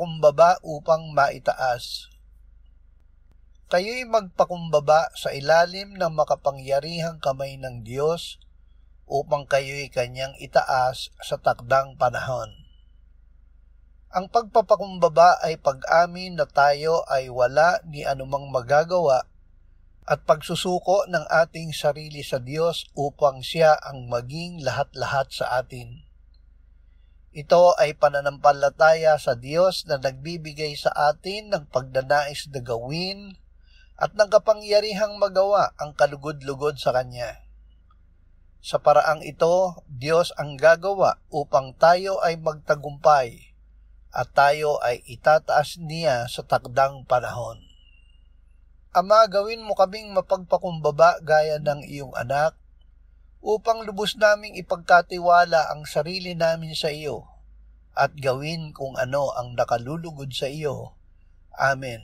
magpakumbaba upang maitaas. Kayo'y magpakumbaba sa ilalim ng makapangyarihang kamay ng Diyos upang kayo'y kanyang itaas sa takdang panahon. Ang pagpapakumbaba ay pag-amin na tayo ay wala ni anumang magagawa at pagsusuko ng ating sarili sa Diyos upang Siya ang maging lahat-lahat sa atin. Ito ay pananampalataya sa Diyos na nagbibigay sa atin ng pagdanais na gawin at ng kapangyarihang magawa ang kalugod-lugod sa Kanya. Sa paraang ito, Diyos ang gagawa upang tayo ay magtagumpay at tayo ay itataas niya sa takdang panahon. Ama, gawin mo kaming mapagpakumbaba gaya ng iyong anak, upang lubos naming ipagkatiwala ang sarili namin sa iyo, at gawin kung ano ang nakalulugod sa iyo. Amen.